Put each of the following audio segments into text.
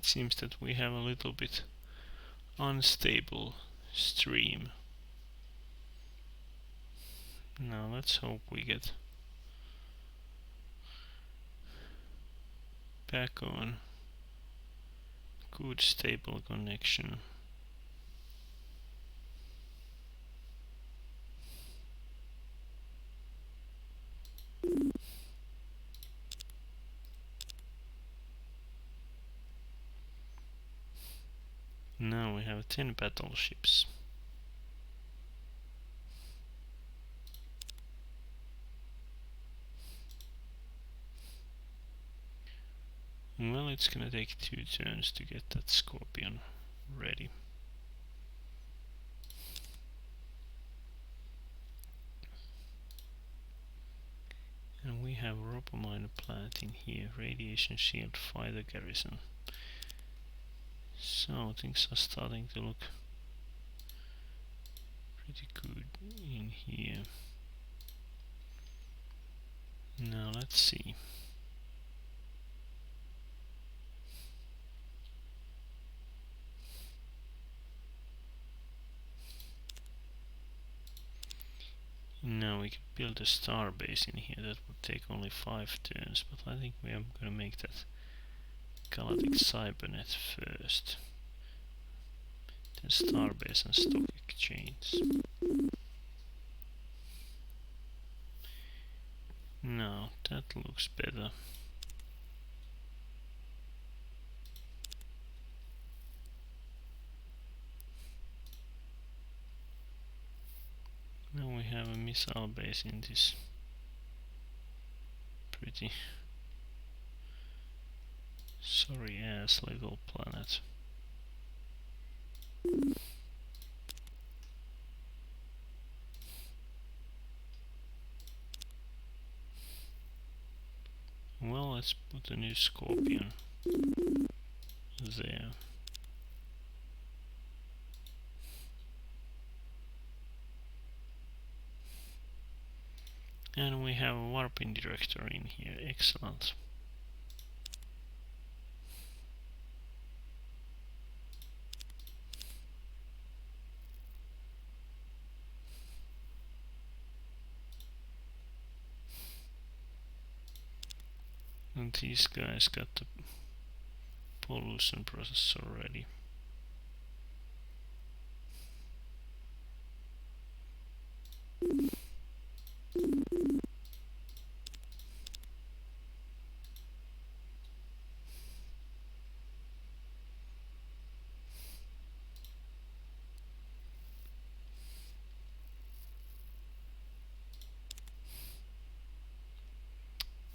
seems that we have a little bit unstable stream. Now let's hope we get back on good stable connection. Now we have 10 battleships. Well, it's gonna take 2 turns to get that Scorpion ready. And we have Robominer plant in here, radiation shield, fighter garrison. So things are starting to look pretty good in here. Now let's see. Now we could build a star base in here. That would take only 5 turns, but I think we are gonna make that Galactic Cybernet first. Then Starbase and Stock Exchange. Now that looks better. Now we have a missile base in this pretty sorry ass little planet. Well, let's put a new Scorpion there. And we have a warping director in here, excellent. And these guys got the pollution processor ready.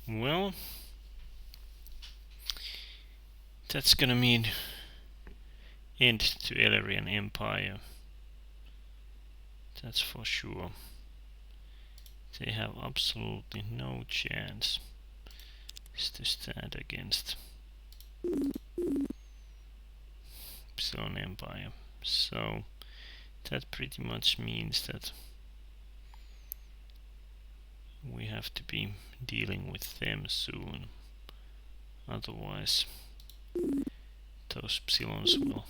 Well, that's gonna mean end to Elerian Empire. That's for sure. They have absolutely no chance to stand against Epsilon Empire. So that pretty much means that we have to be dealing with them soon. Otherwise those Psilons will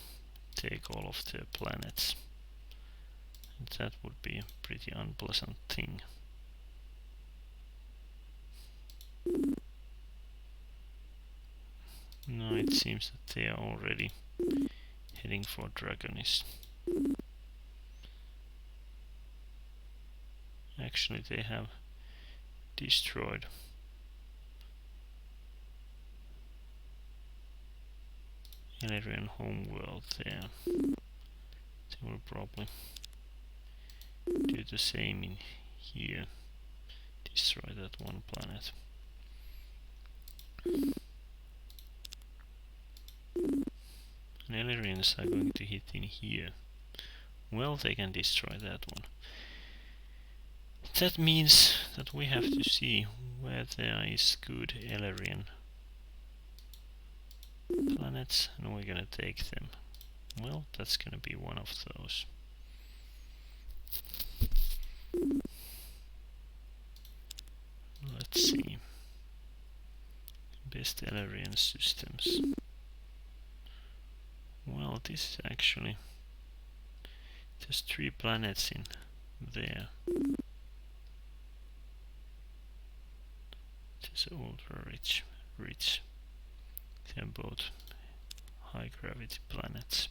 take all of their planets. And that would be a pretty unpleasant thing. No, it seems that they are already heading for Dragonis. Actually, they have destroyed Elerian homeworld there. They will probably do the same in here. Destroy that one planet. And Elerians are going to hit in here. Well, they can destroy that one. That means that we have to see where there is good Elerian planets, and we're gonna take them. Well, that's gonna be one of those. Let's see. Best Elerian systems. this is actually, there's 3 planets in there. This is ultra rich. They're both high gravity planets.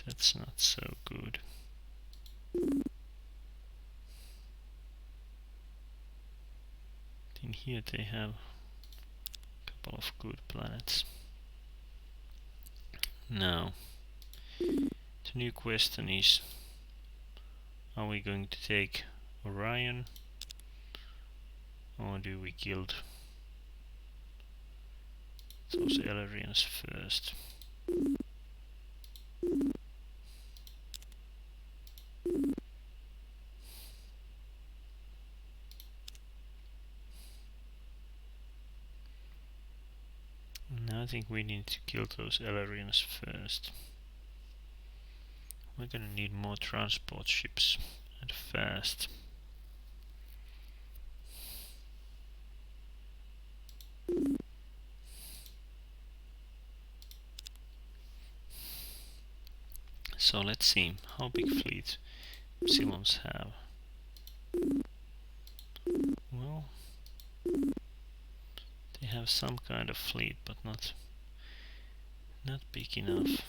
That's not so good. In here they have a couple of good planets. Now, the new question is, are we going to take Orion, or do we kill those Elerians first? Now I think we need to kill those Elerians first. We're gonna need more transport ships, and fast. So let's see how big fleet Cylons have. Well, they have some kind of fleet, but not big enough.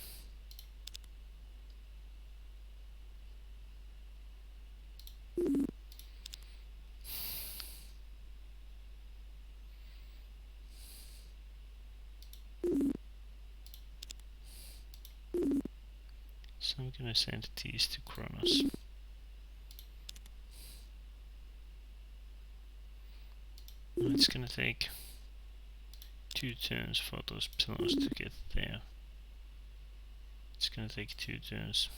So I'm gonna send these to Kronos. Now it's gonna take 2 turns for those Cylons to get there. It's gonna take 2 turns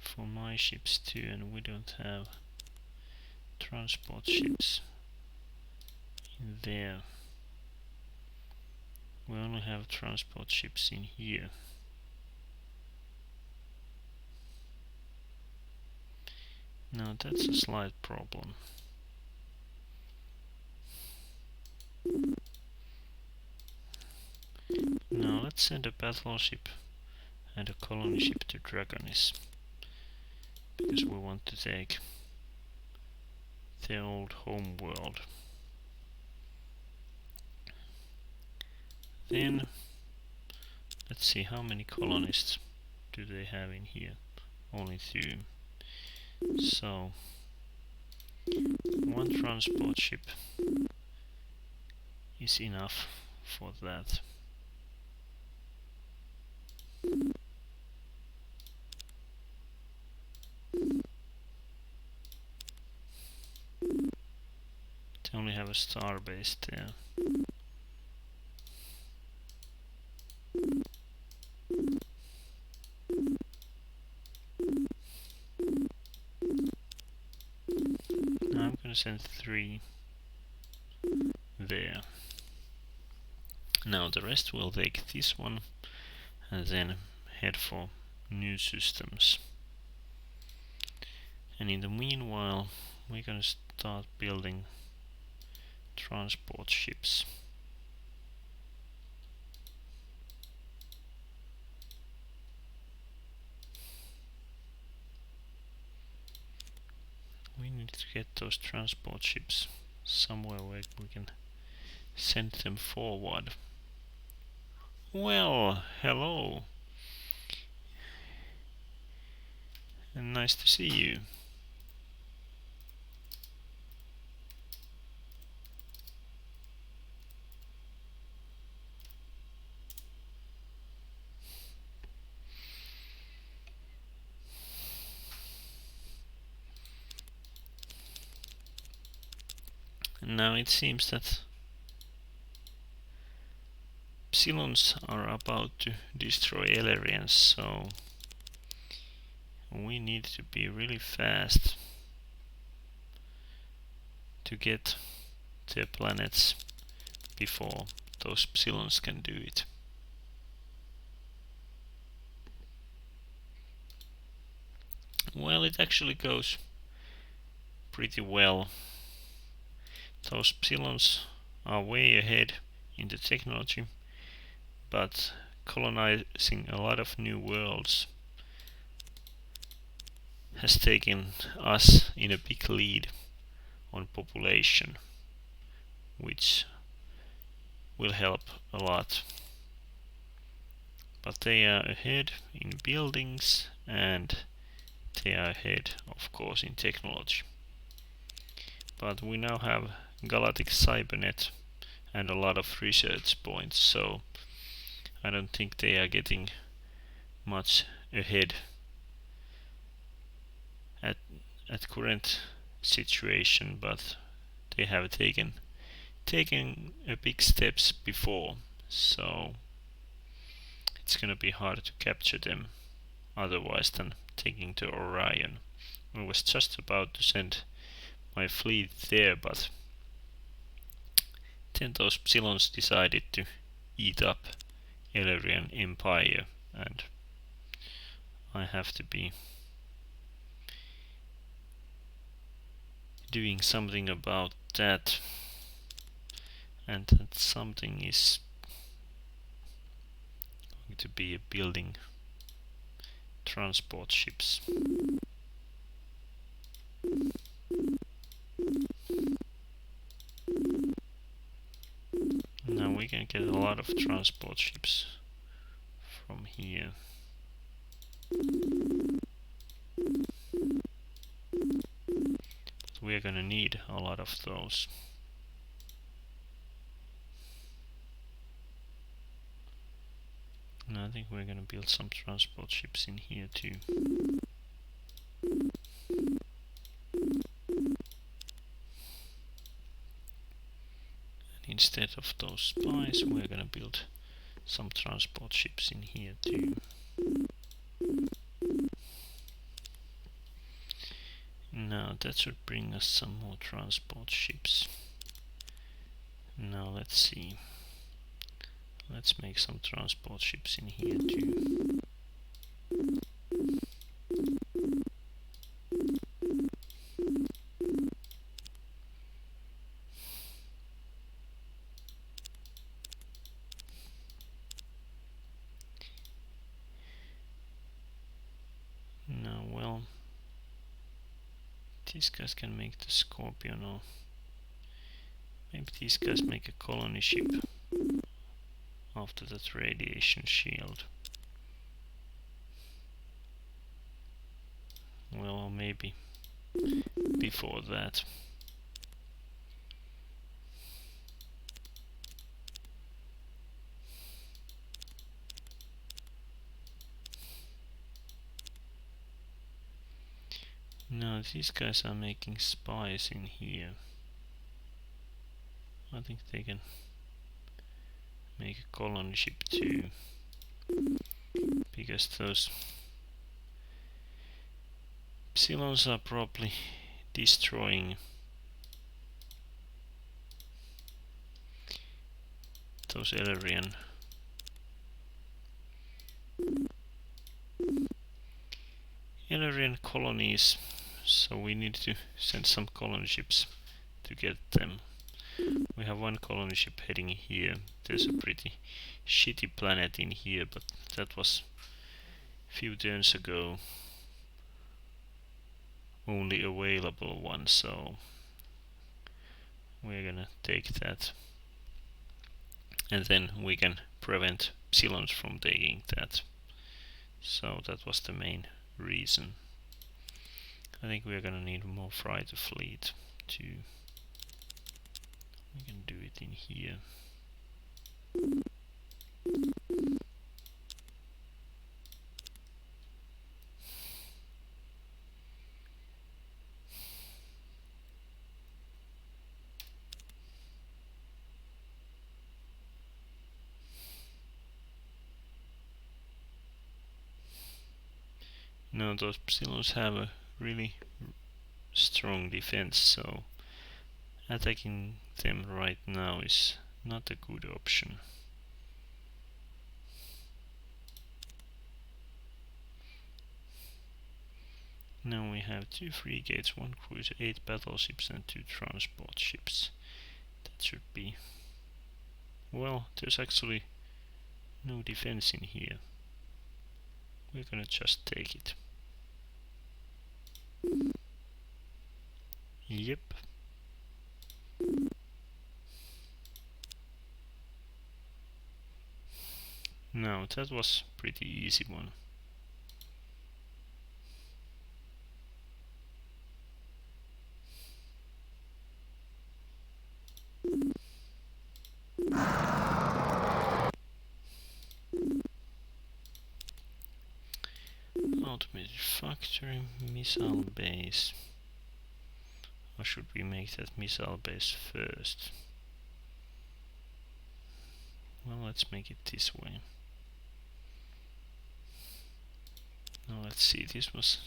for my ships too, and we don't have transport ships in there. We only have transport ships in here. Now that's a slight problem. Now let's send a battleship and a colony ship to Dragonis, because we want to take their old home world. Then let's see how many colonists do they have in here. Only 2. So 1 transport ship is enough for that. They only have a star base there. Now I'm gonna send 3 there. Now the rest will take this one and then head for new systems. And in the meanwhile, we're gonna start building transport ships. We need to get those transport ships somewhere where we can send them forward. Well, hello. And nice to see you. And now it seems that Cylons are about to destroy Elerians, so we need to be really fast to get their planets before those Cylons can do it. Well, it actually goes pretty well. Those Psilons are way ahead in the technology, but colonizing a lot of new worlds has taken us in a big lead on population, which will help a lot. But they are ahead in buildings and they are ahead, of course, in technology. But we now have galactic cybernet and a lot of research points, so I don't think they are getting much ahead at current situation, but they have taken a big steps before, so it's gonna be hard to capture them otherwise than taking to Orion. I was just about to send my fleet there, but then those Psilons decided to eat up Elerian Empire, and I have to be doing something about that, and that something is going to be building transport ships. Now we can get a lot of transport ships from here. But we're gonna need a lot of those. And I think we're gonna build some transport ships in here too. And instead of those spies, we're gonna build some transport ships in here too. Now that should bring us some more transport ships. Now let's see. Let's make some transport ships in here too. Now, well, these guys can make the Scorpion, or maybe these guys make a colony ship after that radiation shield. Well, or maybe before that. No, these guys are making spies in here. I think they can make a colony ship too, because those Psilons are probably destroying those Elerian colonies, so we need to send some colony ships to get them. We have one colony ship heading here. There's a pretty shitty planet in here, but that was a few turns ago only available one, so we're gonna take that, and then we can prevent Psilons from taking that. So that was the main reason. I think we're gonna need more fighter fleet too. We can do it in here. Now those Psilons have a really strong defense, so attacking them right now is not a good option. Now we have 2 frigates, 1 cruiser, 8 battleships and 2 transport ships. That should be... Well, there's actually no defense in here. We're gonna just take it. Yep. Now that was pretty easy one. Automated factory, missile base. Or should we make that missile base first? Well, let's make it this way. Now let's see, this was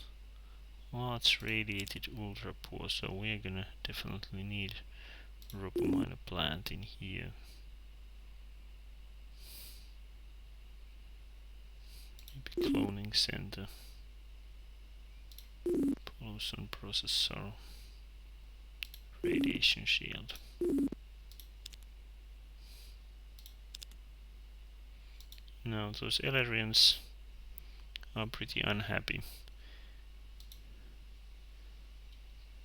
large radiated ultra poor, so we're gonna definitely need Robominer plant in here. Maybe cloning center. Pollution processor. Radiation shield. Now those Elerians are pretty unhappy.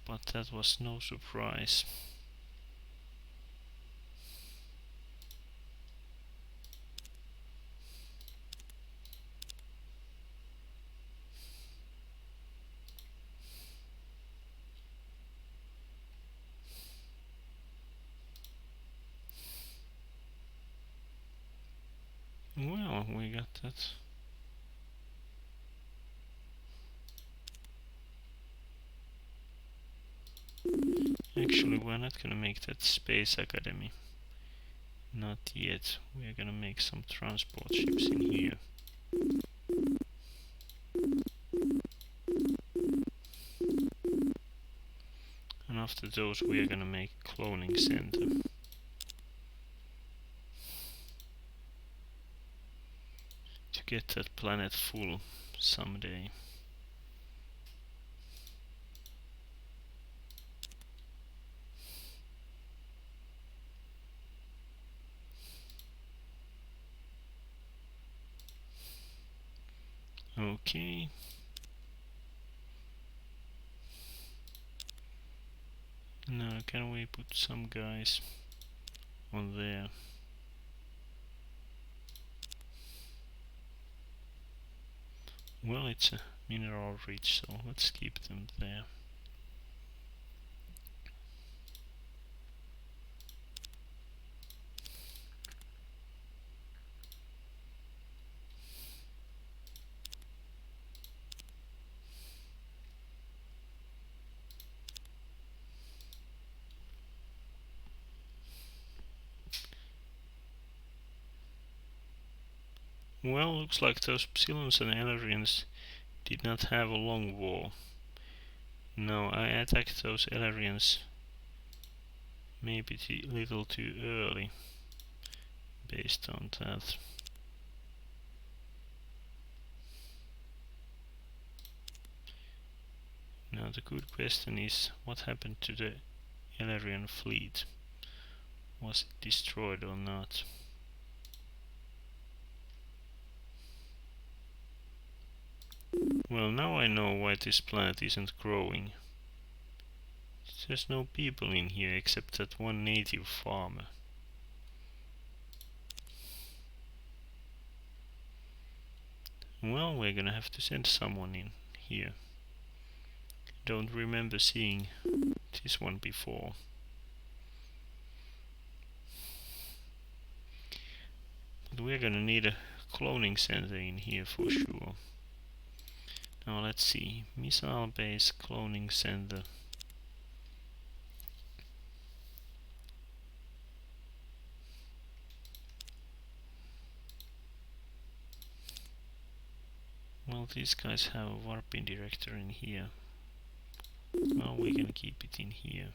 But that was no surprise. Well, we got that. Actually, we're not gonna make that Space Academy. Not yet. We're gonna make some transport ships in here. And after those we are gonna make cloning center. To get that planet full someday. Okay. Now can we put some guys on there? Well, it's a mineral rich, so let's keep them there. Well, looks like those Psilons and Elerians did not have a long war. No, I attacked those Elerians maybe a little too early based on that. Now the good question is, what happened to the Elerian fleet? Was it destroyed or not? Well, now I know why this planet isn't growing. There's no people in here except that one native farmer. Well, we're gonna have to send someone in here. Don't remember seeing this one before. But we're gonna need a cloning center in here for sure. Now let's see, missile base, cloning center. Well, these guys have a warping director in here. Well, we're gonna keep it in here.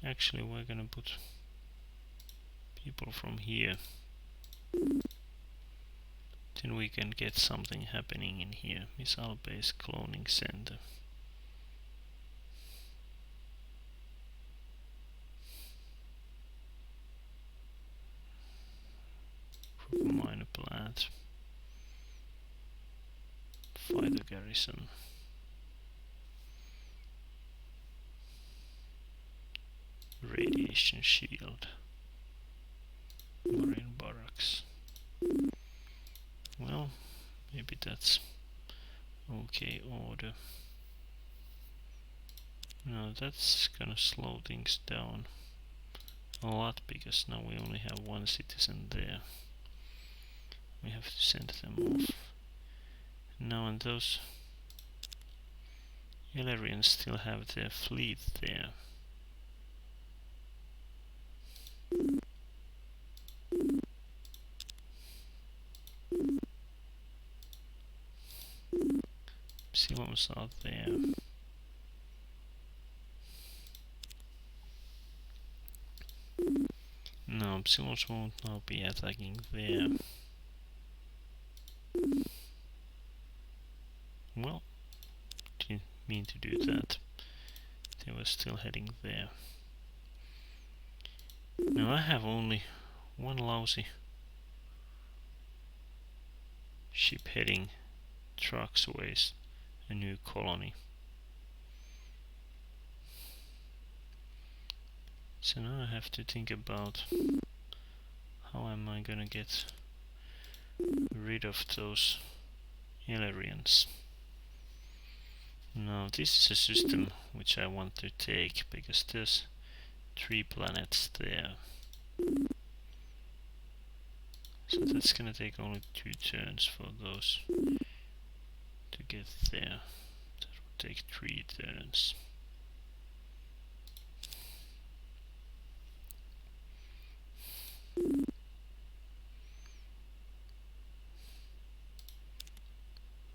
Actually, we're gonna put people from here. Then we can get something happening in here. Missile base, cloning center. minor plant. Fighter garrison. Radiation shield. Marine barracks. Well, maybe that's okay order. No, that's gonna slow things down a lot, because now we only have one citizen there. We have to send them off. Now, and those Illyrians still have their fleet there. Psilons are there. No, Psilons won't now be attacking there. Well, didn't mean to do that. They were still heading there. Now I have only one lousy ship heading Truxways, a new colony. So now I have to think about how am I gonna get rid of those Illyrians. Now this is a system which I want to take, because there's 3 planets there. So that's gonna take only 2 turns for those to get there. That would take 3 turns.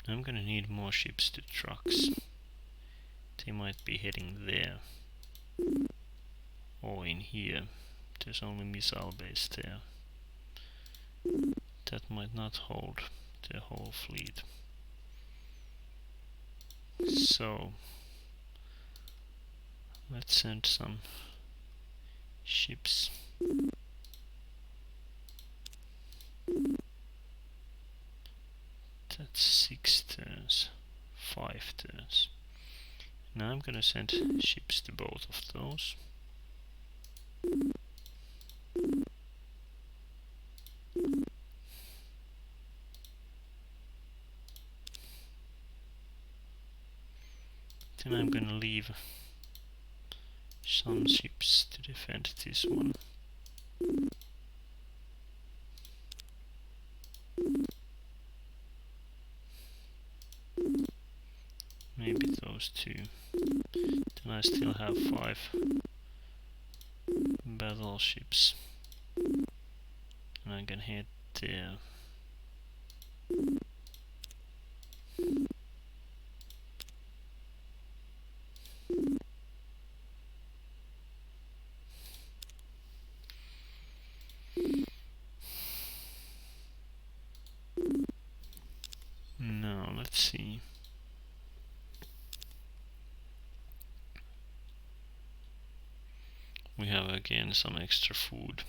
I'm gonna need more ships to trucks. They might be heading there. Or in here. There's only missile base there. That might not hold the whole fleet. So let's send some ships. That's 6 turns, 5 turns. Now I'm gonna send ships to both of those. Then I'm gonna leave some ships to defend this one. Maybe those 2. Then I still have 5 battleships. And I can head there. Now let's see. We have again some extra food.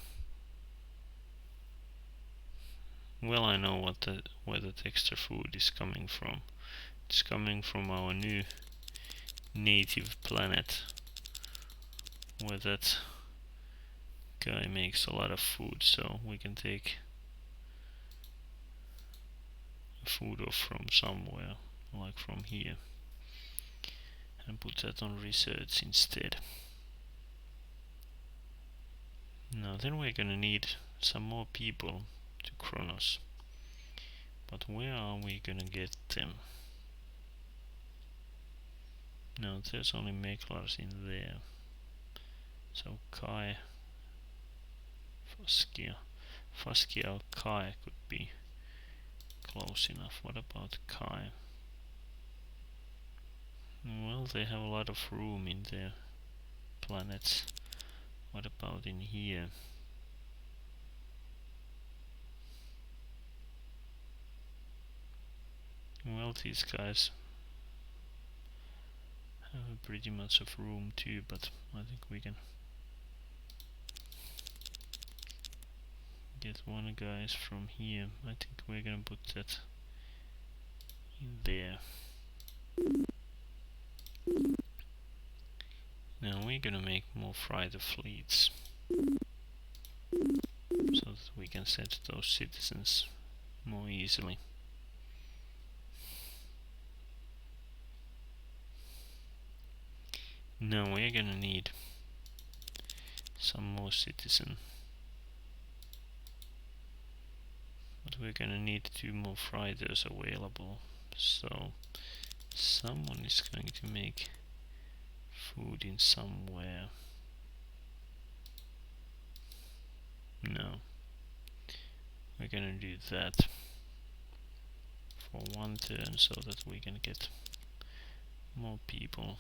Well, I know where that extra food is coming from. It's coming from our new native planet, where that guy makes a lot of food, so we can take food off from somewhere, like from here, and put that on research instead. Now then we're gonna need some more people to Kronos. But where are we gonna get them? No, there's only Meklars in there. So Kai, Faskia or Kai could be close enough. What about Kai? Well, they have a lot of room in their planets. What about in here? Well, these guys have pretty much of room too, but I think we can get one guys from here. I think we're gonna put that in there. Now we're gonna make more fighter fleets so that we can set those citizens more easily. Now we're gonna need some more citizen, but we're gonna need 2 more fighters available, so someone is going to make food in somewhere. No, we're gonna do that for 1 turn so that we can get more people.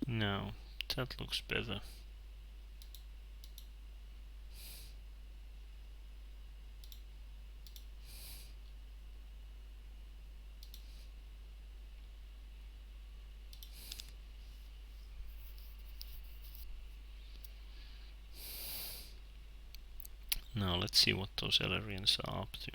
Now that looks better. Now let's see what those Elerians are up to.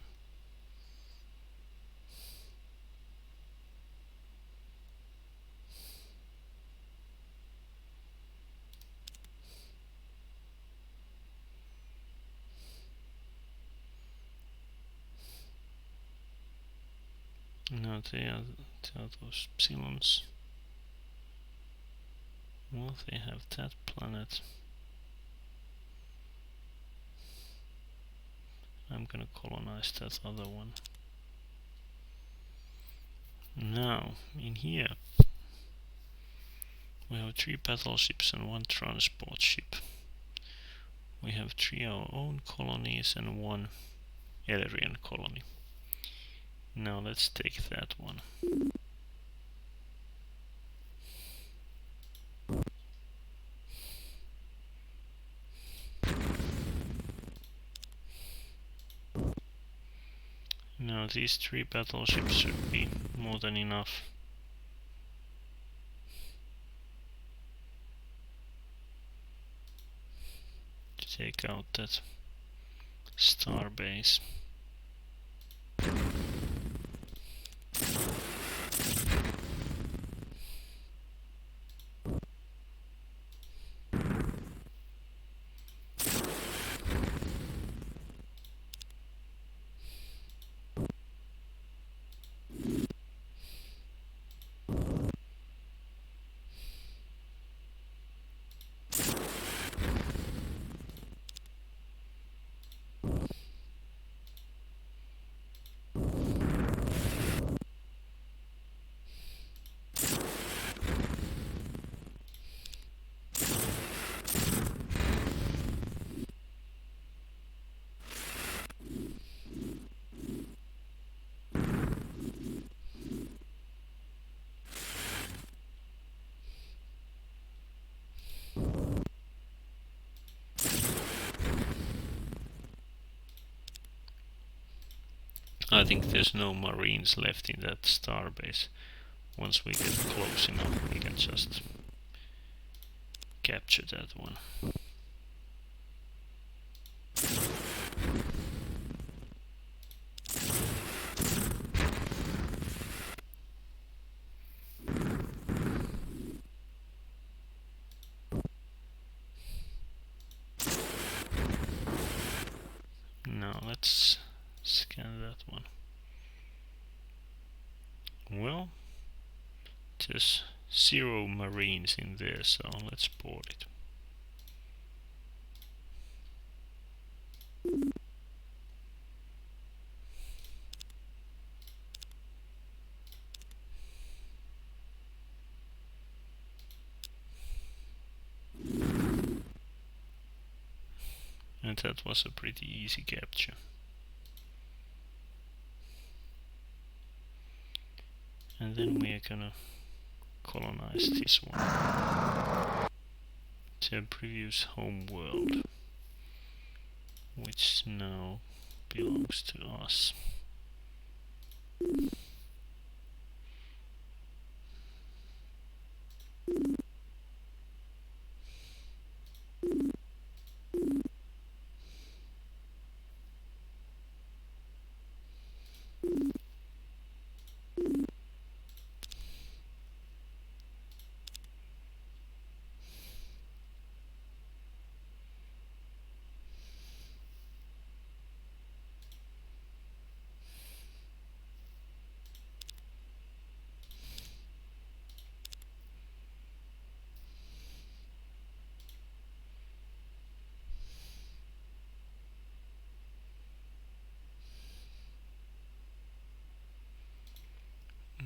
Now they are those Psilons. Well, they have that planet. I'm gonna colonize that other one. Now, in here, we have 3 battleships and 1 transport ship. We have 3 our own colonies and 1 Elerian colony. Now let's take that one. Now these 3 battleships should be more than enough. To take out that star base. I think there's no marines left in that starbase. Once we get close enough, we can just capture that one. Now let's scan that one. Well, there's 0 marines in there, so let's board it. And that was a pretty easy capture. And then we are gonna colonize this one. their previous home world, which now belongs to us.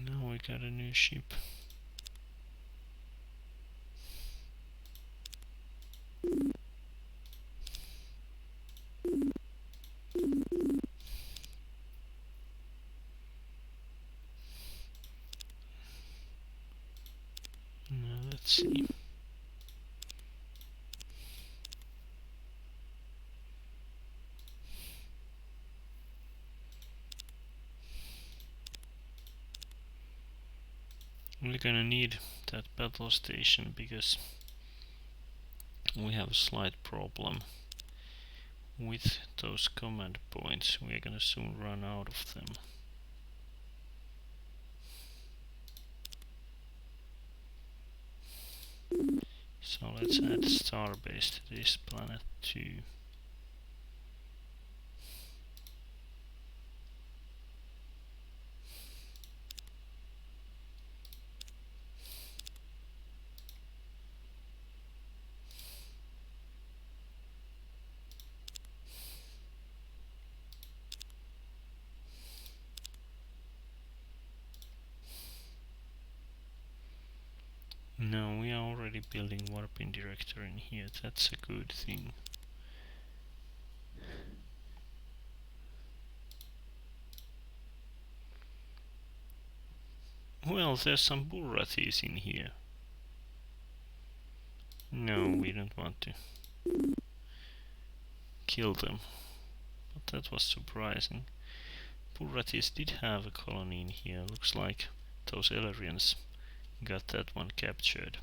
Now we got a new ship. Now let's see. We're gonna need that battle station because we have a slight problem with those command points. We're gonna soon run out of them. So let's add starbase to this planet too. No, we are already building warping director in here. That's a good thing. Well, there's some Burratis in here. No, we don't want to kill them. But that was surprising. Burratis did have a colony in here. Looks like those Elerians got that one captured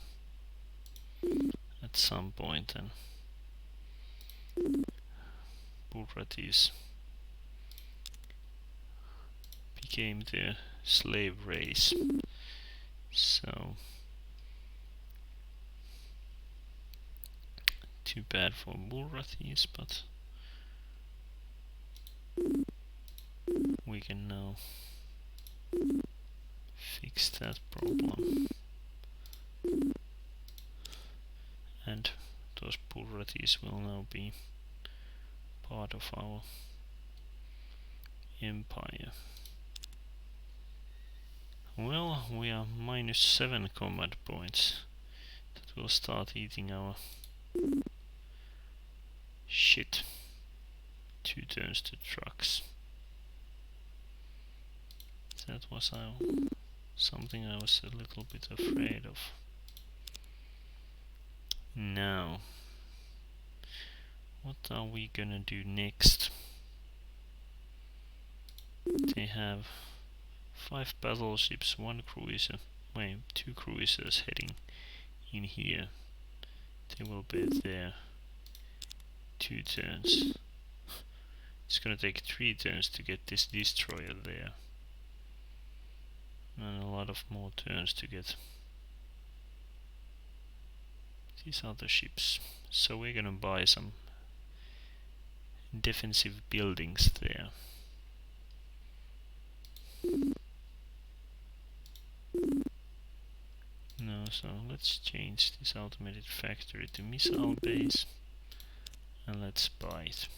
at some point, and Burratis became the slave race. So too bad for Burratis, but we can now fix that problem. And those Burratis will now be part of our empire. Well, we are -7 combat points. That will start eating our shit. 2 turns to trucks. That was something I was a little bit afraid of. Now, what are we gonna do next? They have 5 battleships, 1 cruiser, 2 cruisers heading in here. They will be there 2 turns. It's gonna take 3 turns to get this destroyer there. And a lot of more turns to get these other ships. So we're gonna buy some defensive buildings there. No, so let's change this automated factory to missile base and let's buy it.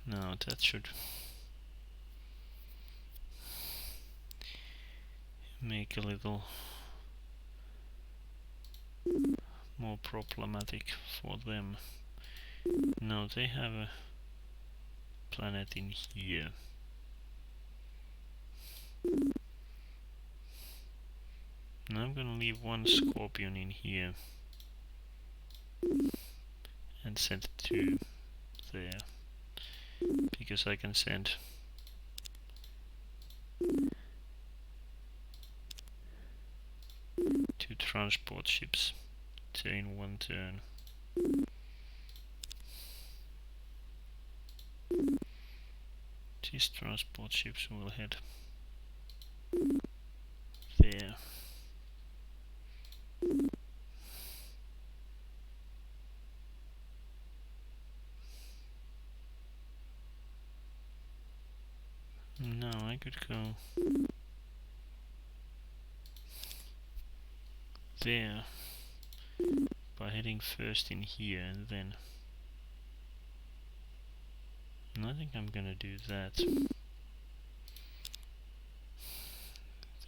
Now that should make a little more problematic for them. Now they have a planet in here. Now I'm gonna leave one Scorpion in here and send 2 there, because I can send 2 transport ships in 1 turn. These transport ships will head there. Now I could go there by heading first in here and then. And I think I'm gonna do that.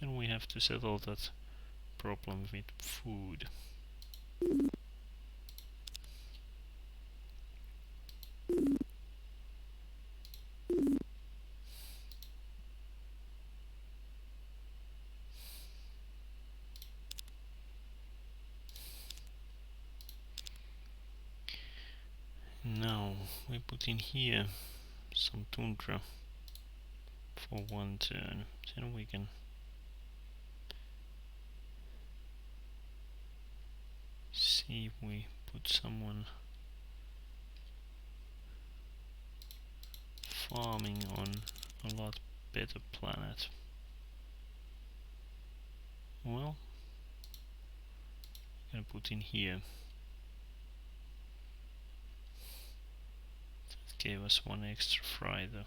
Then we have to settle that problem with food. Now we put in here some tundra for 1 turn. Then we can see if we put someone farming on a lot better planet. Well, I'm gonna put in here. That gave us 1 extra fighter.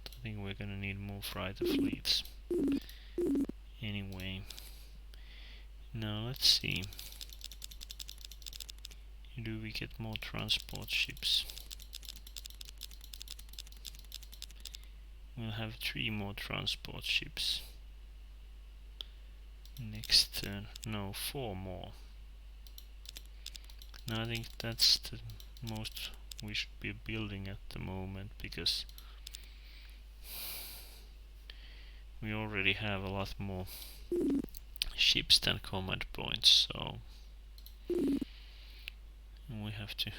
I think we're gonna need more fighter fleets. Anyway, now let's see. Do we get more transport ships? We'll have 3 more transport ships. Next turn, no, 4 more. Now I think that's the most we should be building at the moment, because we already have a lot more ships than command points, so we have to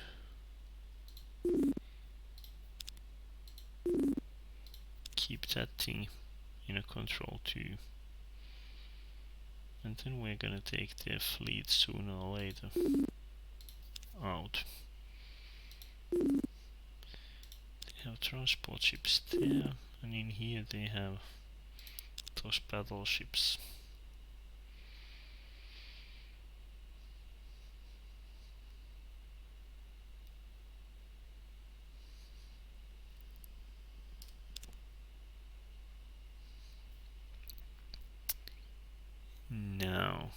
keep that thing in a control too. And then we're gonna take their fleet sooner or later out. They have transport ships there, and in here they have those battleships. Now,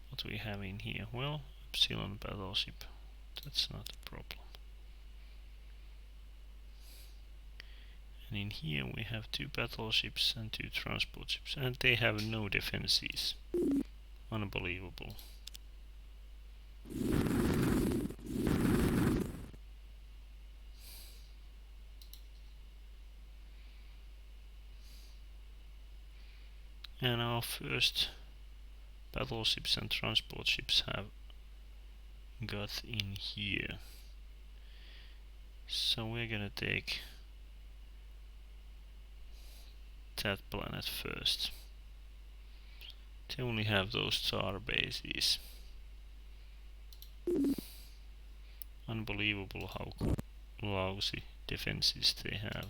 what do we have in here? Well, Epsilon battleship. That's not a problem. And in here we have 2 battleships and 2 transport ships, and they have no defenses. Unbelievable. And our first battleships and transport ships have got in here. So we're gonna take that planet first. They only have those star bases. Unbelievable how lousy defenses they have.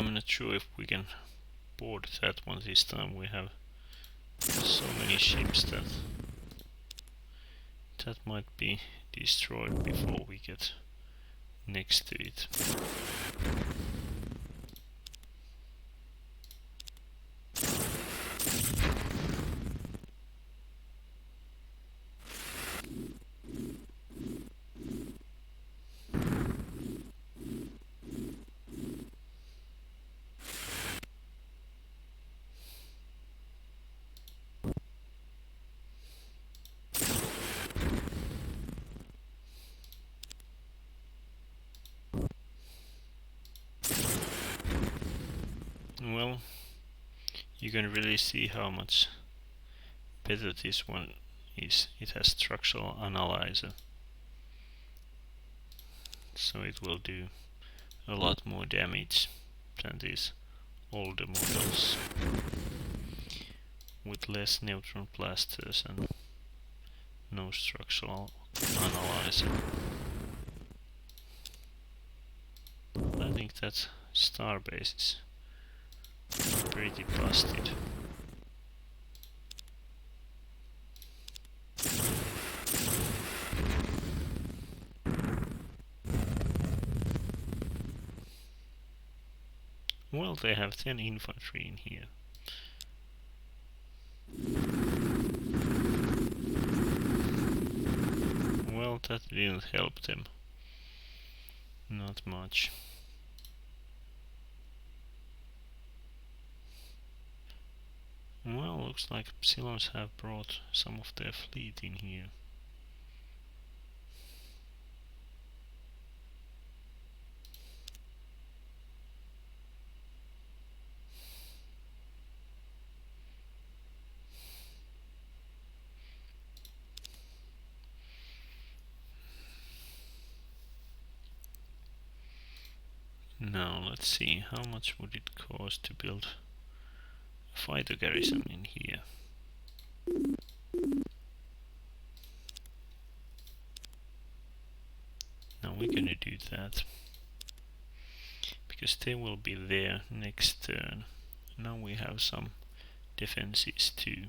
I'm not sure if we can board that one this time. We have so many ships that might be destroyed before we get next to it. Well, you can really see how much better this one is. It has structural analyzer, so it will do a lot more damage than these older models with less neutron blasters and no structural analyzer. I think that starbase is pretty busted. Well, they have 10 infantry in here. Well, that didn't help them. Not much. Well, looks like Psilons have brought some of their fleet in here. Now let's see, how much would it cost to build a fighter garrison in here? Now we're gonna do that, because they will be there next turn. Now we have some defenses too.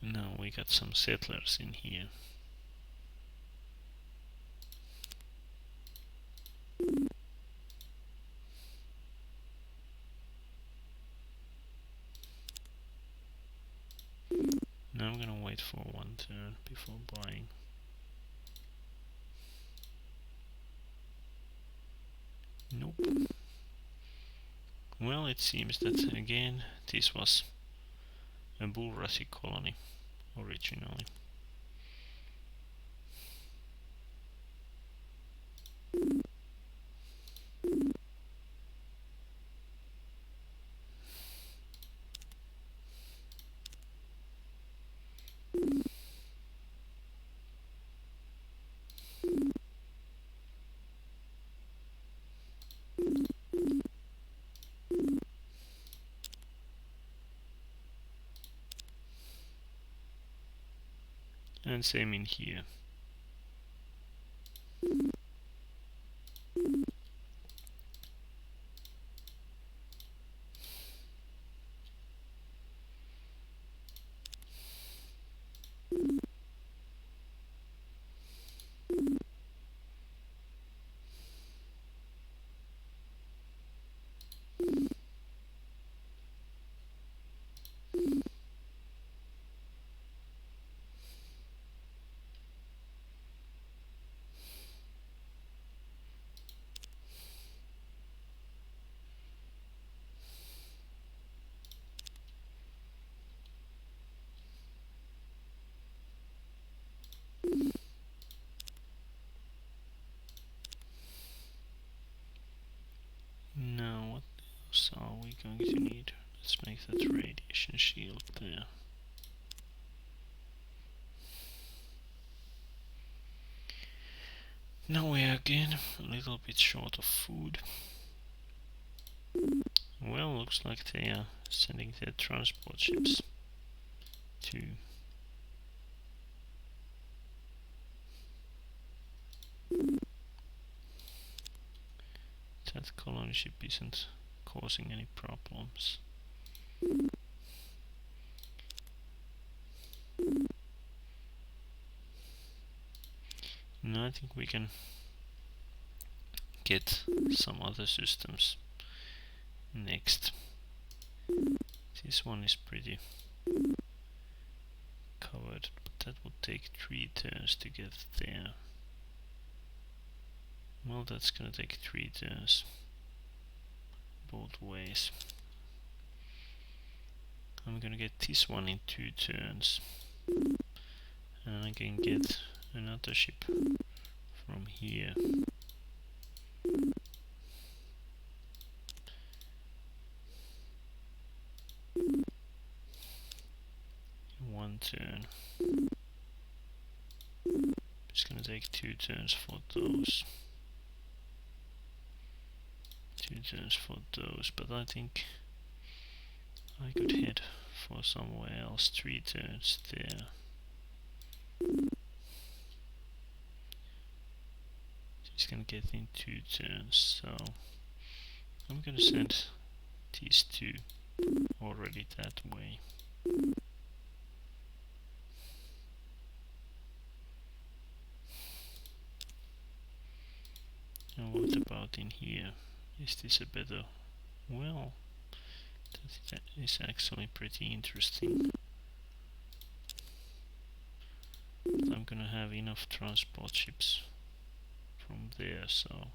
Now we got some settlers in here. Now I'm gonna wait for one turn before buying. Nope. Well, it seems that again this was a Bulrasi colony originally. And same in here. Now what else are we going to need? Let's make that radiation shield there. Now we are again a little bit short of food. Well, looks like they are sending their transport ships to that colony ship isn't causing any problems. Now I think we can get some other systems next. This one is pretty covered, but that would take 3 turns to get there. Well, that's gonna take 3 turns both ways. I'm gonna get this one in 2 turns, and I can get another ship from here. In 1 turn. It's gonna take 2 turns for those. 2 turns for those, but I think I could head for somewhere else. 3 turns there. She's gonna get in 2 turns, so I'm gonna send these 2 already that way. And what about in here? Is this a better... Well, that is actually pretty interesting. But I'm gonna have enough transport ships from there, so...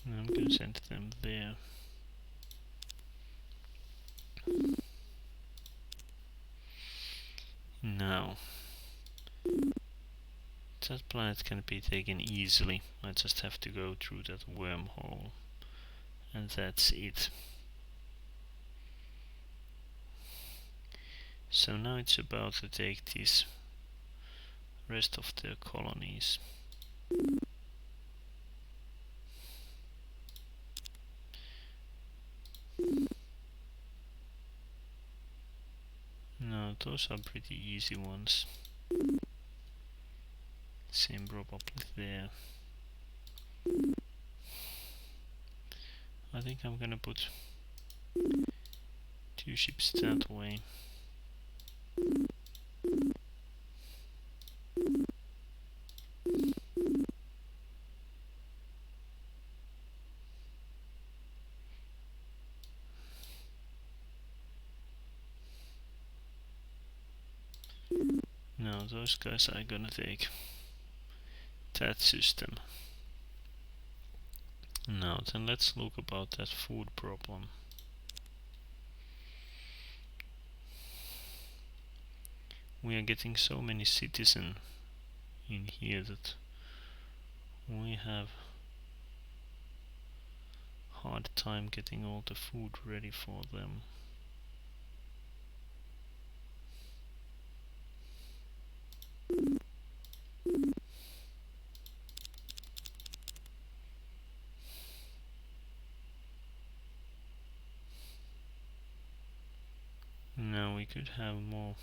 I'm gonna send them there. Now, that planet can be taken easily. I just have to go through that wormhole, and that's it. So now it's about to take these rest of their colonies. No, those are pretty easy ones. Same probably there. I think I'm gonna put 2 ships that way. Now those guys are gonna take that system. Now then let's look about that food problem. We are getting so many citizens in here that we have hard time getting all the food ready for them. Now we could have more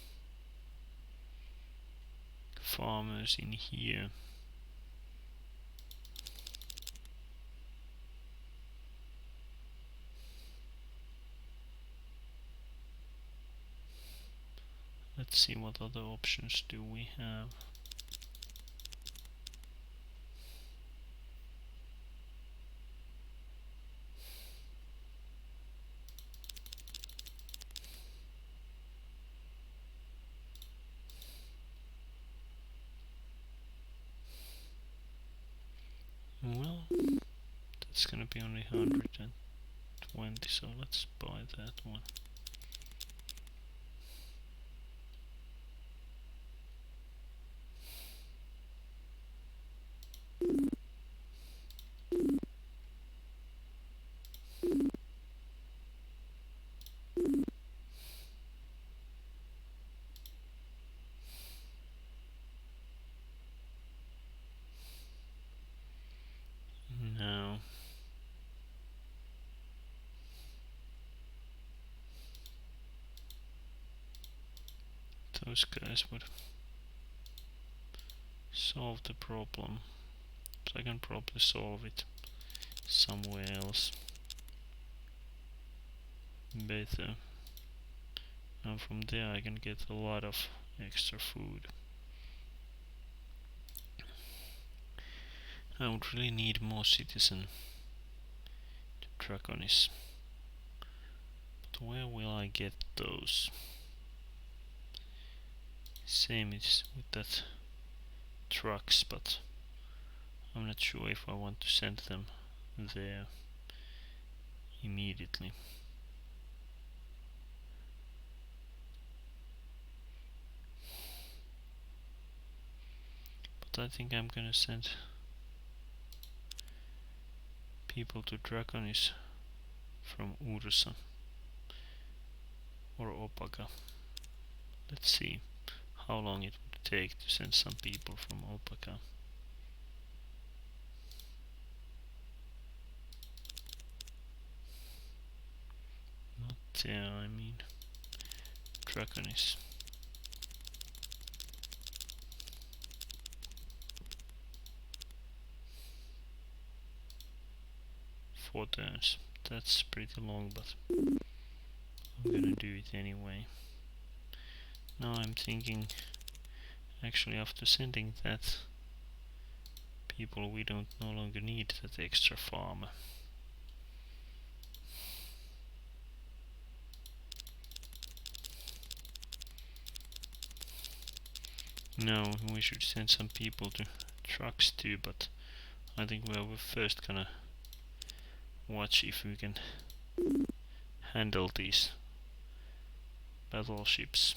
farmers in here. Let's see what other options do we have. Well, that's gonna be only 120, so let's buy that one. those guys would solve the problem. So I can probably solve it somewhere else better. And from there I can get a lot of extra food. I would really need more citizen to Klackons. But where will I get those? Same is with that trucks, but I'm not sure if I want to send them there immediately. But I think I'm gonna send people to Klackons from Ursa or Opaga. Let's see how long it would take to send some people from Opaga. Not there, I mean Klackons. 4 turns. That's pretty long, but I'm gonna do it anyway. Now I'm thinking, actually after sending that people, we don't no longer need that extra farm. No, we should send some people to trucks too, but I think we're first gonna watch if we can handle these battleships.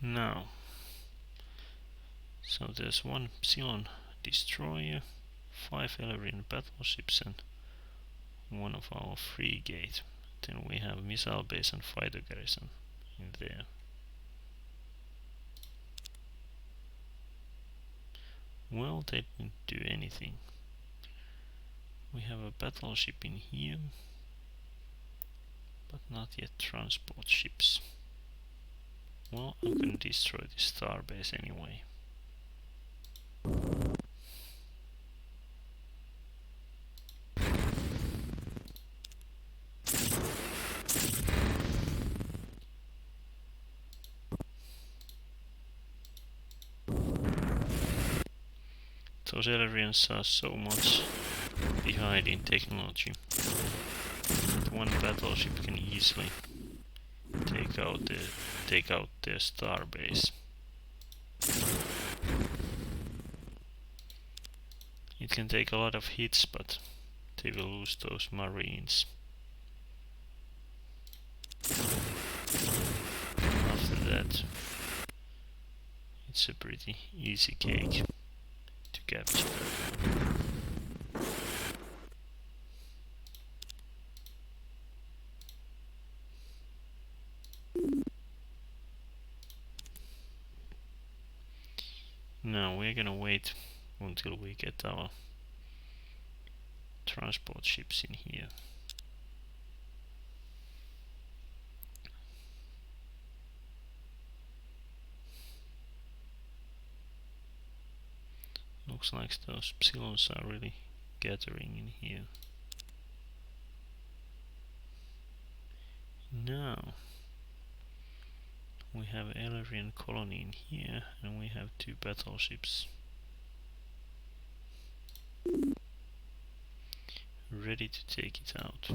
Now, so there's 1 Psilon destroyer, 5 Elerian battleships and 1 of our frigate. Then we have missile base and fighter garrison in there. Well, they didn't do anything. We have a battleship in here, but not yet transport ships. Well, I'm gonna destroy the starbase anyway. Those Elerians are so much behind in technology that 1 battleship can easily take out their starbase. It can take a lot of hits, but they will lose those marines. After that, it's a pretty easy cake to capture. Now we're gonna wait until we get our transport ships in here. Looks like those Psilons are really gathering in here. Now we have Elerian colony in here, and we have 2 battleships ready to take it out.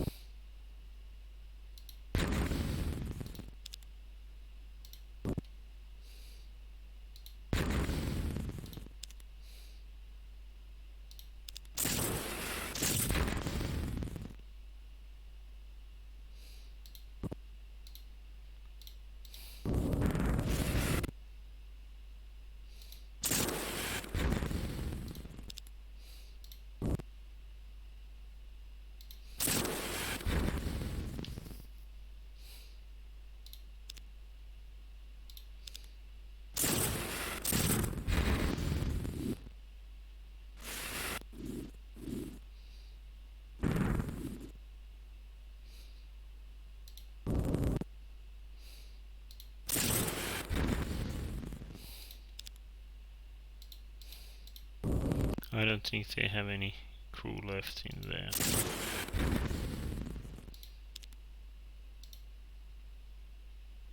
I don't think they have any crew left in there.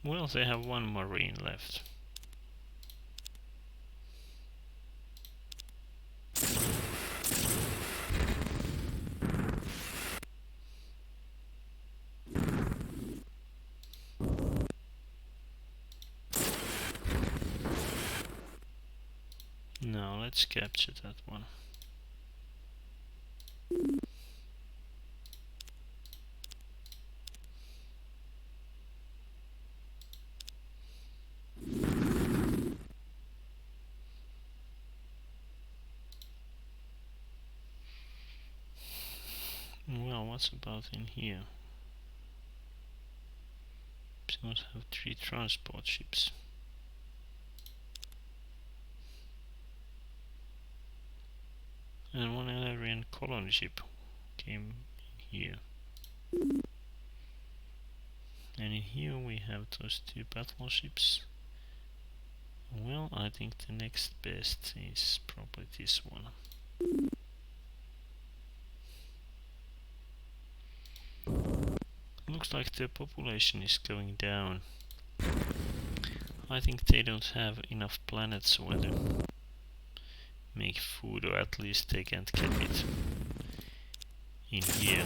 Well, they have one marine left. Now let's capture that one. Well, what's about in here? Psilons have 3 transport ships. And one Orion colony ship came in here. And in here we have those 2 battleships. Well, I think the next best is probably this one. Looks like the population is going down. I think they don't have enough planets where to make food, or at least they can't get it in here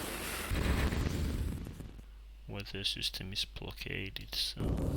where the system is blockaded, so